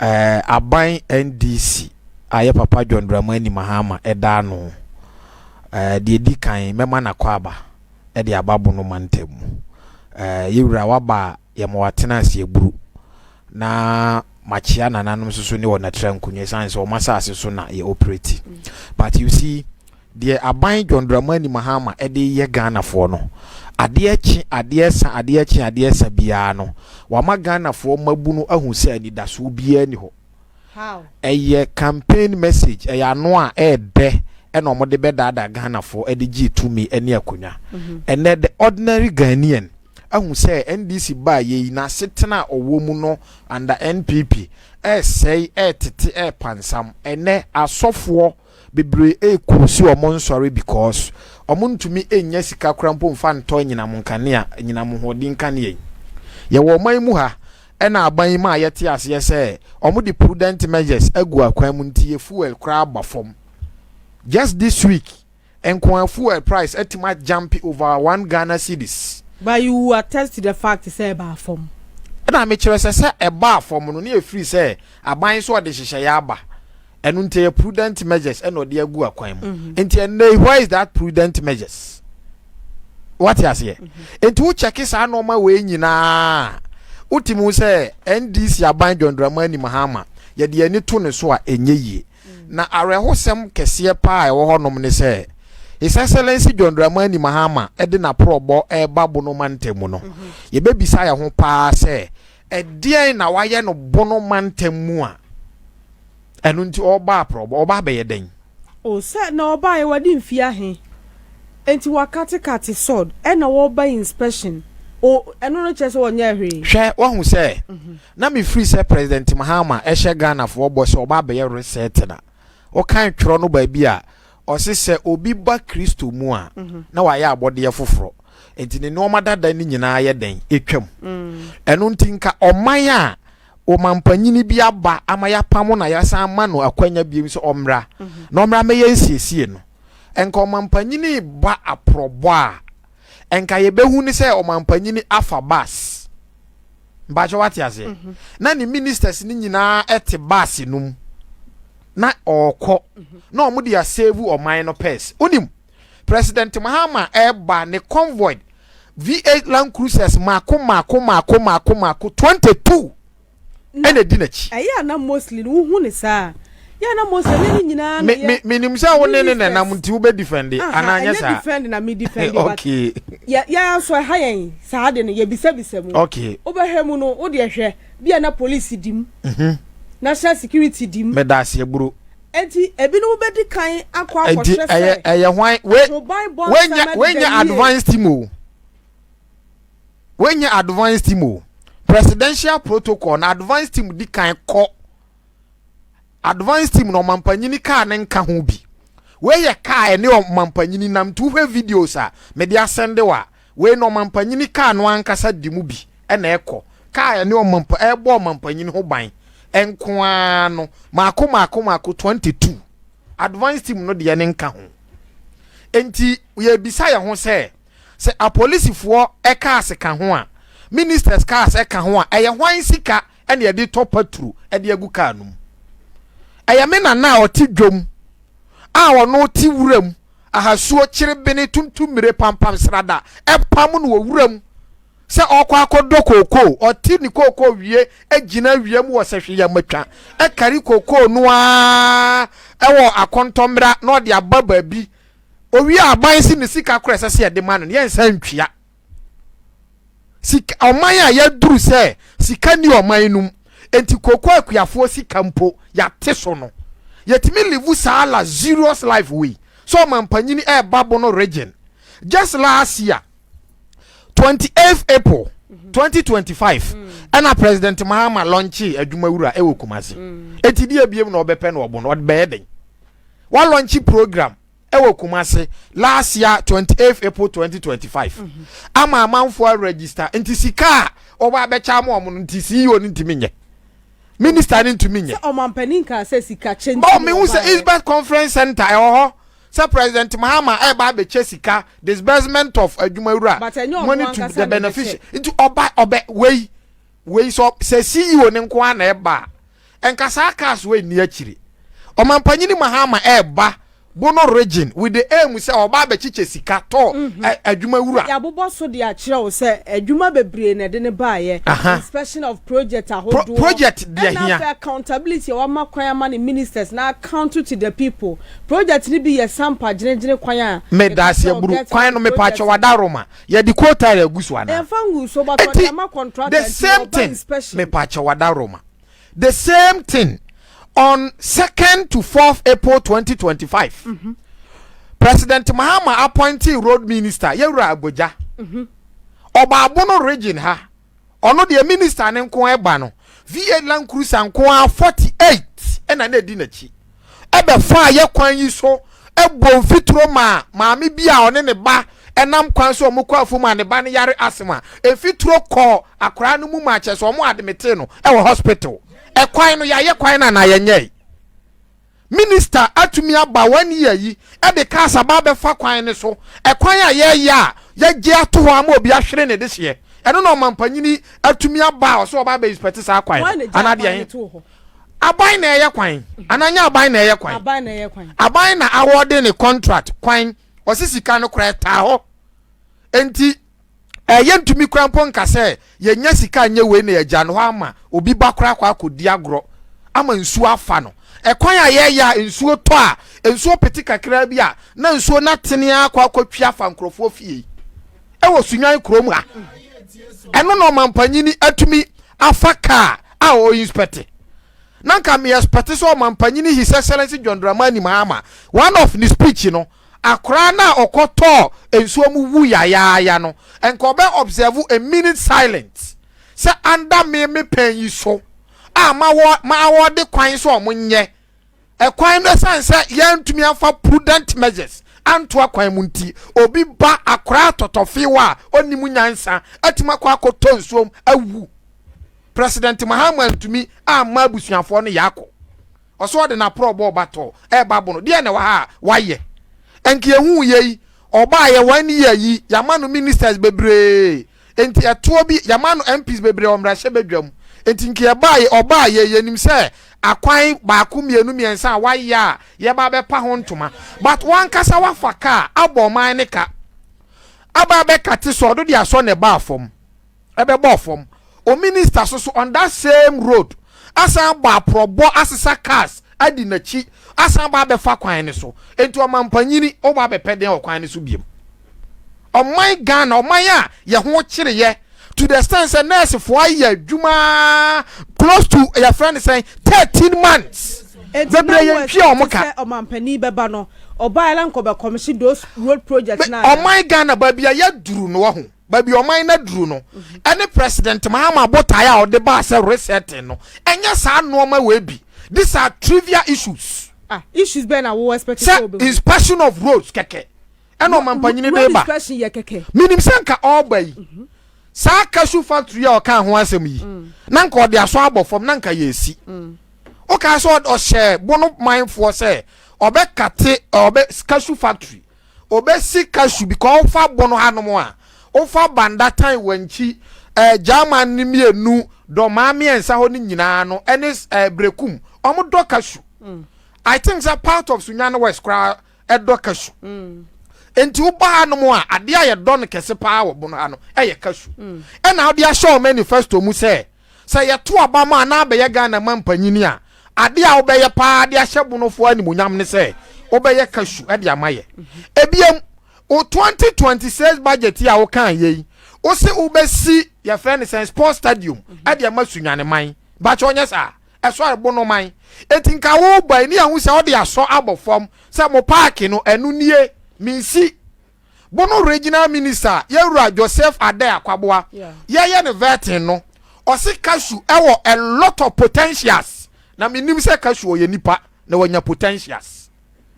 aban NDC aye papa John Dramani Mahama edano de di kan mema na kwaba e de ababo no mantem yewura waba ye mawatena ase eburu na machia nananom soso ne wona trankunye sanse o masase so na ye operate but you see the aban John Dramani Mahama e de ye Ghana fo no ade sa bia no wa ma Ghana fo mabu no ahu se ani da so bia ni ho how eye campaign message eye no a de e no mo de bedada Ghana fo e de gi tumi eni akonya and the ordinary Ghanaian ahu se NDC ba ye na setena owo mu no under NPP say tete pansam ene asofo bebre kusi omo nsori because omo ntumi enya sika krampo mfa nto nyinam nkane nyinam hodin kane ye wo man mu ha ena aban ma yete ase se omo di prudent measures agu akwan mu ntie fuel kra bafom just this week enkwan fuel price etima jump over 1 Ghana cedis. But you attest to the fact say ba fom na me kire se e ba fom no na e free say aban so de hihye ya aba enu nte prudent measures eno de agu akwan mu nte why is that prudent measures what you say enti wo check sa normal we nyina utimu say NDC aban John Dramani Mahama ye de ani to ne so a enye yie na arehosem kese pa e wo honom ne say His Excellency John Dramani Mahama ede na probo e babo no mantemu no ye bebisa ya ho pa say e dien na waye no bono mantemu a enu nti oba probo oba be ye den o se na oba ye wadi mfia he enti wakate sword e na wo ba inspection o enu no chese wonya hwe hwe wo hu se na me free say President Mahama e hye Ghana fo bo se oba be ye reset na o kan tworo no ba bi a osise obi ba Kristo mu a na wa ya abode foforo enti ne no madada ni nyina ye den etwam enu ntinka oman a o mampanyini bi aba amaya pamo na ya san ma no akwanya bi so omra na omra me yansiesie no enka o mampanyini ba aprobo a enka ye behu ni se o mampanyini afa bas mbajo wati ase na ni ministers ni nyina ete bas num na okọ na omudi ya save o minor pairs unim President Mahama eba ne convoy V8 Land Cruisers mako 22 ene dinachi aya na mostly wo hu ne saa ya na mostly ni nyina me nimsa woni ne na mti wo be defend ananya saa defend na me defend okay ya so ha yen saa de ne ye bisa mu okay obehemu no wo de hwe bia na police dim national security dim medase buru enti ebi no be di kan akwa akwhwe se eye hwan wenya advanced team presidential protocol na advanced team di kan ko advanced team no mampanyini ka ne nka ho bi we ye ka ne o mampanyini nam tu hwe videos a me dia sende wa we no mampanyini ka no ankasa di mu bi e na ekọ ka ne o ebo mampanyini ho ban enkoa no mako 22 advanced team no de ne nka ho enti ye bisa ye ho se a police fo e ka aseka ho a ministers cars e ka ho a eye hwan sika ene ye de topatru e de agu ka num eye me na oti dwom a wono ti wuram ahasuo kirebene tuntumire pampam srada e pam no wuram se okwa akodo koko oti ni koko wie agina wiem wo sehwe ya matwa e kari koko no a e wo akontomra na ode ababa bi owi aban si ni sika krese se de ma no ye nsa ntwia sika oman a ya duru se sika ni oman num enti koko akuafo sika mpo ya teso no yetimi live sala serious life we so mampanyini e babo no region just last year 28th April 2025 ana President Mahama launchi adwumawura e wokumase enti die biem na obepe na obo no odbe den wa launchi program e wokumase last year 28th April 2025 ama amanfo register enti sika oba becha ma omo enti CEO ni ntiminye minister ni ntiminye o mampanin ka se sika change o me hu se Isbeth Conference Center e ho Sir President Mahama e ba be chesika disbursement of adwumawura money to the beneficiary into oba we so say CEO ne nko na e ba enkasa cars we ni akiri omampanyini mahama eba bono region with the aim say oba be chiche sika to adwuma wura ya bobo so de a kire wo say adwuma bebre na de ne baaye inspection of project ahodo project de hia accountability wa makwan ma ne ministers na account to the people project ni bi ye SOMPA gine kwan a me da se buru kwan no me pa che wadaroma ye di quota ya gusu ana enfangu so ba to ma contract the same thing me pa che wadaroma the same thing on 2nd to 4th April 2025, President Mahama appointed road minister Yewura Abuja. Oba Abono region ha. Ono the minister ne nko eba no. V8 Land Cruiser nko 48 ena na di nachi. Ebe fa ye kwan yi so ebo mfituro maami bia one ne ba enam kwan so omukọ afuma ne ba ne yare asema. Efituro ko akra no mu ma che so omo admit no e hospital. Ekwan no ya ye kwan na ye nyai minister atumi aba 1 year yi e de kasa ba be fa kwan ne so ekwan a ye ya ye gye ato ho ama obi ahwere ne de hye eno no mampanyini atumi aba o so oba be inspect sa kwan anade yen aban na ye kwan ananya aban na ye kwan aban na award ne contract kwan osisika no kra ta ho enti ye ntumi krampo nkase ye nya sika nya we na agya no ama obi bakra kwa akodi agro ama nsuo afa no ekwan a ye ya nsuo to a nsuo peti kakra bi a na nsuo na tene akwa akotwi afa nkrofo fie e wo sunyan krom ha eno no mampanyini atumi afaka a o inspect nanka me expect so mampanyini his excellency John Dramani Mahama one of his speech no akra na okoto ensuo mu wu ya no enko be observe a minute silence say under me pen yi so ma wo de kwan so omunye e kwan no sense yantumi afa prudent measures anto akwan munti obi ba akra totofi wa onimu nyansa atima kwa akoto ensuo awu President Mahama ntumi ma busuafo no yako oso de na probo bato e babo no de na wa ha waye enke ehu ye oba ye 1 year yi yamano ministers bebre enti eto bi yamano MPs bebre omra hye bedwam enti nke oba ye yenim se akwan ba ko mienu miensa waye a ye ba be pa ho ntoma but one kasa wa faka aboman ne ka aba be kate so do dia so ne ba afom ebe ba afom o minister so on that same road asan ba probo asesa cars adi nachi asan ba be fa kwan ne so enti o mampanyini o ba be peden o kwan ne so biem o my Ghana o my a ye ho kire ye to the extent say nurse for ye adwuma close to your friend saying 13 months bebre ye twa o muka o mampani beba no oba ela nko be commission those road projects na o my Ghana ba bia ye duru no ho baby o man na duru no any president Mahama botai a o de ba say resetting no enya sa no ma we bi. These are trivial issues. Issues ben a wo expect inspection of roads keke eno mampanyini de ba inspection ye keke minim sanka all by sa cashew factory a o kan ho asem yi na nka o de aso abofom na nka ye esi o ka so o share bono mindful say obekate obe cashew factory obesi cashew because fa bono hanom a ofa banda tan wanchi German ni mienu do ma miensa ho ni nyina no ene brekum omo do cashew I think that part of Sunyana West cry do cashew enti uba hanom a ade a ye do no kese pa wo bono ano ye cashew e na ode a show manifesto mu say ye to aba ma na be ye Ghana mampanyini a ade a wo be ye pa ade a hye bonofo animunyam ne say wo be ye cashew e de amaye ebiem o 2026 budget ya wo kan ye o se wo be si your friend say sports stadium e de amasunwane man ba che onye sa e so arbo man etinka wo ba ni ahu se wo de aso abofom se mo park no enu nie minsi bono regional minister Yewura Joseph Ade Akwaboa ye ne vetting no o se cashew e wo a lot of potentials na minim se cashew ye nipa na wanya potentials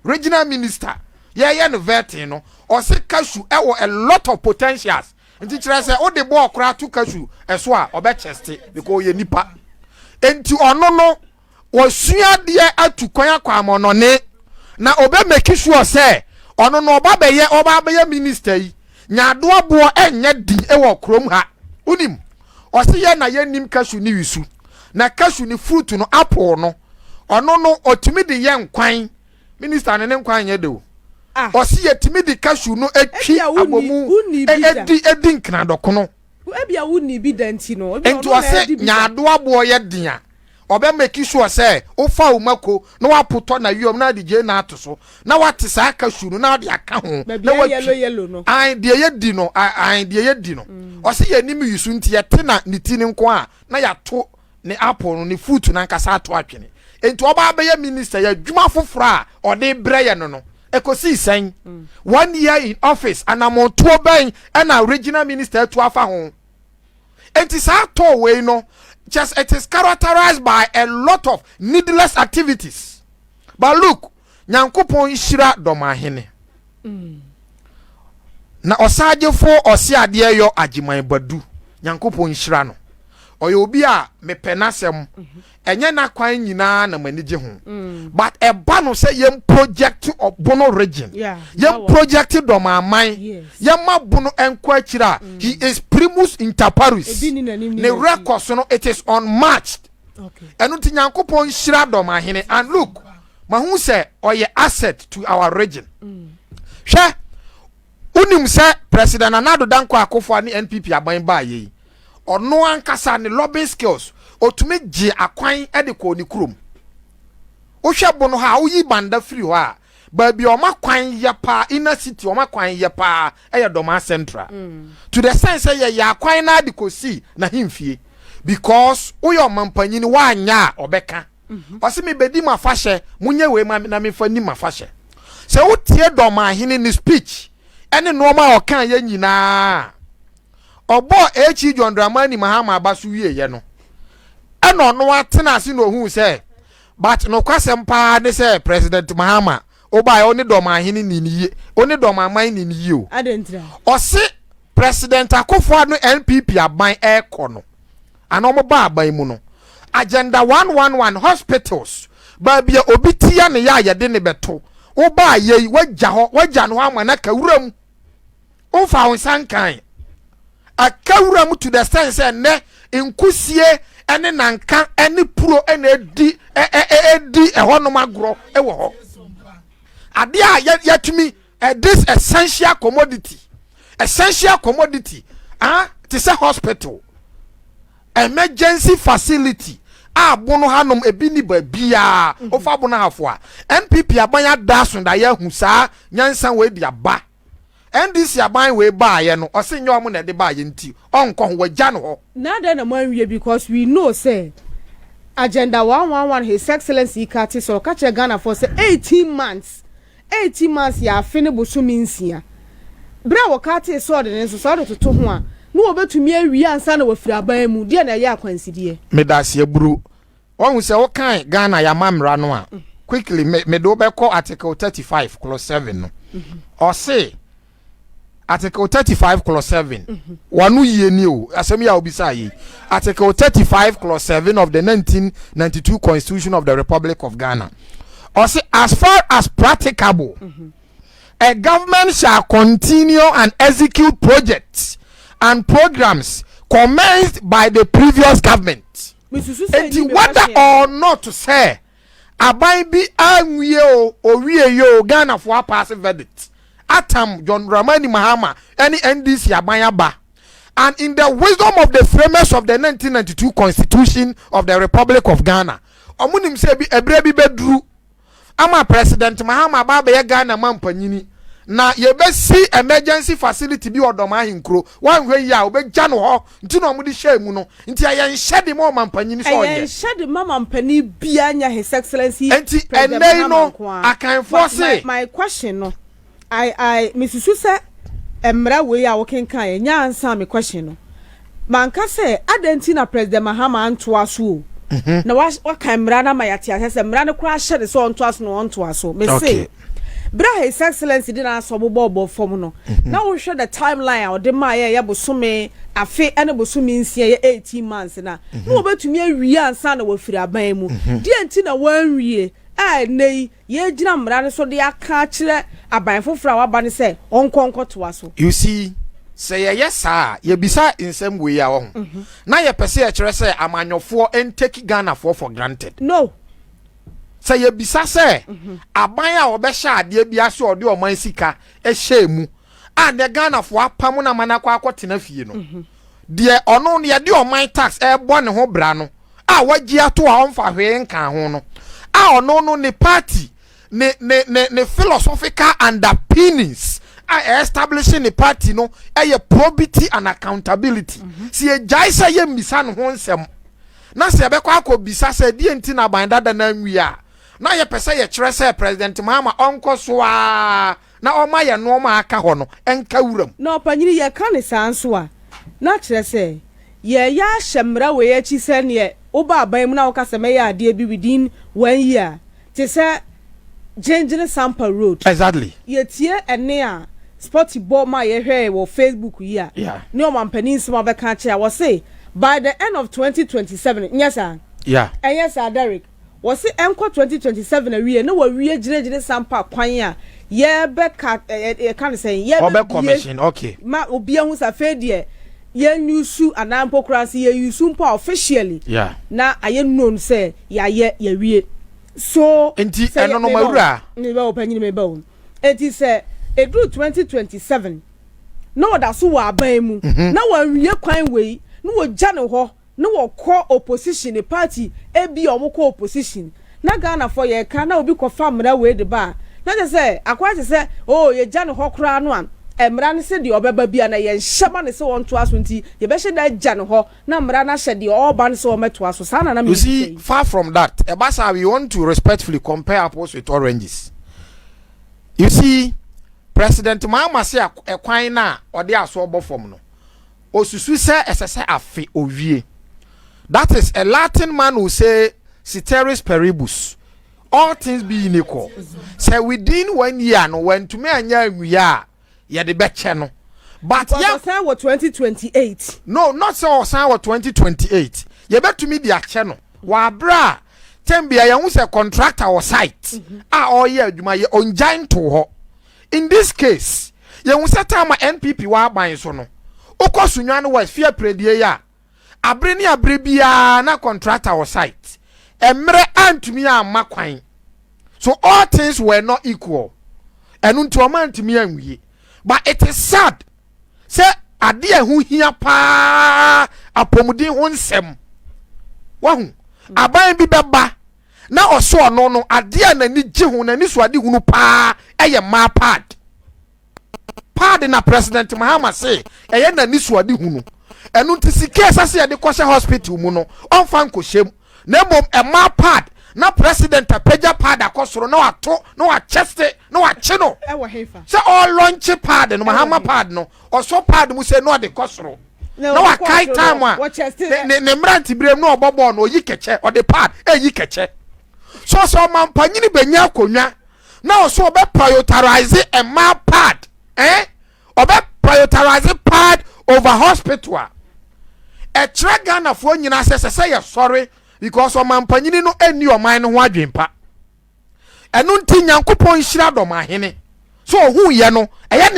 regional minister ye ne vetting no o se cashew e wo a lot of potentials enti kire se o de bo okra to cashew eso a obe cheste because ye nipa enti ono no wo suade atu kwan akwamo no ne na obe make sure say ono no oba be minister yi nyado abo enye din e wo krom ha unim o se ye na ye nim cashew ni wisu na cashew ni fruit no apple no ono no otumi de ye nkwan minister ne nkwan ye de o osi yetimi de cashew no atwi abomu edi nkna dokono ebia wuni bi danti no ento ase nyaado abo ye den a obe make sure say o fa o mako na wapoto na wiom na de je na atoso na wate sa cashew no na de aka ho na wa yellow no ai de ye di no ai de ye di no osi ye nim yusu nti ye te na ne ti ne nko a na ya to ne apple no ne fruit na nkasa ato atwene enti oba be ye minister ya dwuma foforo a ode breye no ekosi sen 1 year in office and amonto ben and original minister to afa ho enti sa to we no just it is characterized by a lot of needless activities. But look, nyankopon ishira domahene na osagefo osi ade yo agiman badu nyankopon ishira no oyo obi a mepenasem enye na kwan nyina na manije ho but e ba no say yem project obono region yem project domaman yem mabono enko akira he is primus inter pares ne records no it is unmatched enu ti nyankopon hira domahene and look mahu say oye asset to our region hwe unim say president Anado Danko Akufo ani NPP aban ba ye ono ankasa ne lobbying skills otumi je akwan e de ko ni krom o hwe bono ha o yi banda free ho a ba bi o makwan ye pa inner city o makwan ye pa e ye Doma Central to the sense ye ya akwan na de ko si na himfie because o yo mampanyini wa anya obeka o se me bedi mafahye munye we ma na me fani mafahye se o tie Doma hini ni speech ene no ma o kan ye nyina obo echi John Dramani Mahama abasu wie ye no eno no atena ase no hu se but no kwasem pa de se President Mahama oba oni Doma hini niniye oni Doma man niniye o adentra o se President Akufo no NPP aban no ano mo ba aban mu no agenda 111 hospitals ba bia obitia ne ya de ne beto oba ye wagya no amana kawuram o fa won sankan akawuram to the sense ne nkusie ene nanka ene pro ene edi ehonom agro ewo ho ade a yatumi this essential commodity to say hospital emergency facility abono hanom ebini babia ofa bono hafo a NPP abanya daso da ya hu saa nyansan we dia ba NDC aban we ba ye no osenyo mo na de ba ye nti onko ho wagya no ho na dey na manwie because we know say agenda 111 his excellency Ikati so ka che Ghana for say 18 months ya afene bosumi nsia bra wakati so de nso so de toto ho a no obetumi awie ansa na wafiri aban mu de na ye akwansidie medase aburu won se wo kan Ghana ya mamra no a quickly me do be call article 35 clause 7 no or say article 35 clause 7 wanu ye ni o asem ya obisa yi article 35 clause 7 of the 1992 constitution of the Republic of Ghana or say as far as practicable a government shall continue and execute projects and programs commenced by the previous government. And whether or not to say, abai bi anwie o owie yo Ghana for pass verdict. Atam John Dramani Mahama any NDC abaya ba. And in the wisdom of the framers of the 1992 Constitution of the Republic of Ghana, omunim se bi ebre bi bedru ama President Mahama ba be Ghana mampanyini. Na yebesi emergency facility bi odoma hinkro wanhwe ya obegya no ho nti no omudi hye mu no nti ayen hyede mo mampanyini so oye ayen hyede mampani bia nya his excellency nti enei no akan force my question no I Mrs. Say emra we ya woken kan nya ansa me question no manka say adenti na President Mahama anto aso na wa kan emra na mayate ase emra ne kura hyede so onto aso no onto aso me say bra his excellency did na so bobo form no now we show the timeline or the maye ya bosome afi ene bosome nsia ya 18 months na no obetumi awie ansa na wafiri aban mu die enti na wanwie nei ye gina mra ne so de aka kire aban foforo wa ba ne se onkonko to aso you see say yes sir ye bisa in same way ya wo na ye pese ye kire say amanyofo and take Ghana for granted no say ye bisa say aban a obehya ade bia so ode oman sika ehye mu and the Ghana for apam na manakwa akotena fie no de ono ne de oman tax ebo ne ho bra no a wagi ato a onfa hwe nka ho no a ono no ne party ne philosophical underpinnings establishing the party no probity and accountability si e jai say ye misa no ho nsem na se be kwa akobisa say die nti na ban dada na nwia na ye pese ye kire say president Mahama onko so a na o ma ye no ma aka ho no enka wuram no panyini ye ka ne sanso a na kire say ye ya hyemra we ye chi say ne oba aban mu na wo ka say me ya ade bi within 1 year te say Jengine SOMPA road exactly ye tie ene a sporty ball ma ye hwe wo Facebook here ne o mampani nsema be ka chia wo say by the end of 2027 yes sir yes sir Derek wo say enko 2027 awie ne wo wie gire SOMPA kwan a ye be ka kan say ye be commission okay ma obi ahu sa fe de ye nyusu anampo kransi ye yusu mpa officially na aye known say ye wie so enti eno no mawura ni ba opanyi me ba won enti say edu 2027 no da so wa aban mu na wa wie kwan wei no wo gya ne ho no wo kɔ opposition the party ebi omukɔ opposition na Ghana for ye ka na obi kɔ famra wei de ba na je say akwa je say oh ye gya ne ho kra no am emra ne se de obeba bia na ye nhyama ne se won to aso nti ye be hye da gya ne ho na mra na hye de oba ne se wo meto aso sana na me you see far from that ebasa we want to respectfully compare apples with oranges. You see President Mahama say ekwan na ode aso obofom no osusu se esese afe owie. That is a Latin man who say ceteris paribus, all things being equal. Say within 1 year no when to me anya nwia ye de beche no but yeah say what 2028 no not so say what 2028 ye betu me dia che no wa bra tembia ye hu say contractor or site a oye adwuma ye onjan to ho. In this case ye hu say time NPP wa ban so no okosunwa no was fear predie ya abre ni abre bia na contractor or site emre antumi amma kwan so all things were not equal enu nti o man ntumi anwie. But it is sad. Say ade hu hia pa apomuden ho nsem. Wahu aban bi beba na oso no no ade na ni gye ho na ni so ade hunu pa eye ma pad. Pad na President Mahama say eye na ni so ade hunu. Enu nti sike asase ade kwose hospital mu no onfa nkoshem. Na mom e ma pad na president apeja pad akosoro na wato na wacheste na wache no se all launch pad no Mahama pad no oso pad mu se no de kosoro na wakai time a ne mranti brem no obobo no yi keche o de pad yi keche so mampanyini benya konwa na oso be prioritize a ma pad obe prioritize pad over hospital e tre Ghana fo nyina se ye sorry because o mampanyini no eni o man no ho adwempa enu nti Nyankopon hira do mahene so hu ye no eye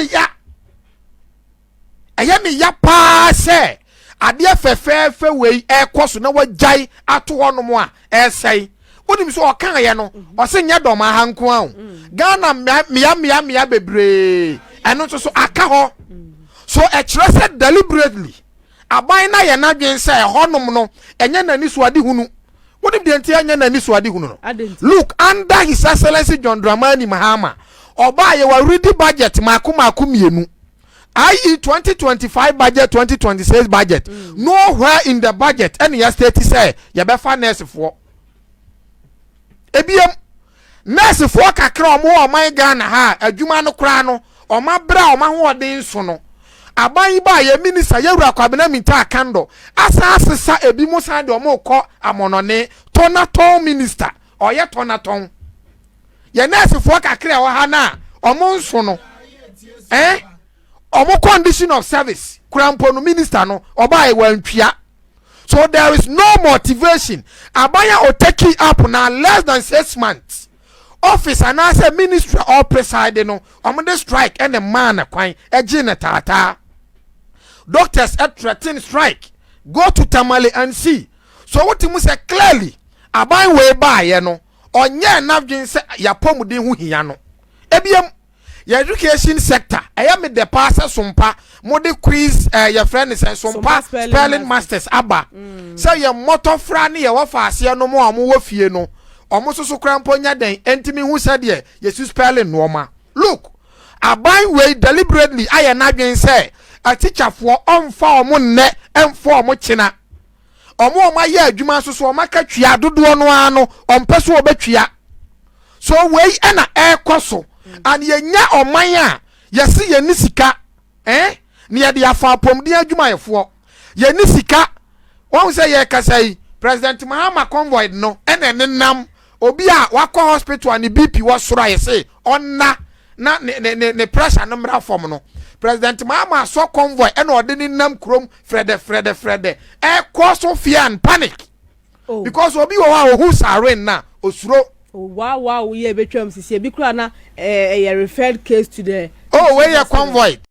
ne ya pa se ade fefefe wei ekoso na wajai ato honom a esei wonim so o kan ye no o se nya do mahanko a Ghana mia bebre enu so aka ho so e kire se deliberately aban na ye na dwen se honom no enye nani so ade hunu wonim de ntia enye nani so ade hunu no look under his excellency John Dramani Mahama oba ye wa ready budget maku mienu i.e. 2025 budget 2026 budget nowhere in the budget any ya state say ye be fa nurse for ebiem nurse for kakra omo man Ghana ha adwuma no kra no oma bra oma ho odin so no aban ba ye minister yewura kwabena minta kando asasa ebi mo san de omo ko amonone tonaton minister oye tonaton ye nurse for kakra wa ha na omo nso no omo condition of service krampo no minister no oba e wantwia. So there is no motivation abaya o take it up now less than 6 months office and as a ministry or preside no omo de strike and the man kwan eji na tata doctors threaten strike. Go to Tamale and see. So what you say clearly, aban way by ye no, onye navjin se ya pomuden hu hia no. Ebiem your education sector, I am the passer SOMPA, mode quiz your friend is SOMPA spelling masters aba. Say your motto frani ya wafasi no mo amu wofie no. Omo so kramponya den entimi hu said ye yesu spelling normal. Look, aban way deliberately I na dwen say a teacher for omfa omo nne emfo omo china. Omo maye adwuma so so maka twia dodo no ano ompeso obetwia. So we na ekoso and yenya oman a yesi ye nisika ni ye de afa pomdi adwuma yefo ye nisika won say ye kasai President Mahama convoy no enenam obi a wakọ hospital and BP was soro ye say onna na ne pressure no mra form no President Mahama so convoy and ode ni nam krom frede cause fear and panic. Because obi wa who saren na osuro. Wow, yeah, betwam sisi ebi kura na a referred case to the where your convoy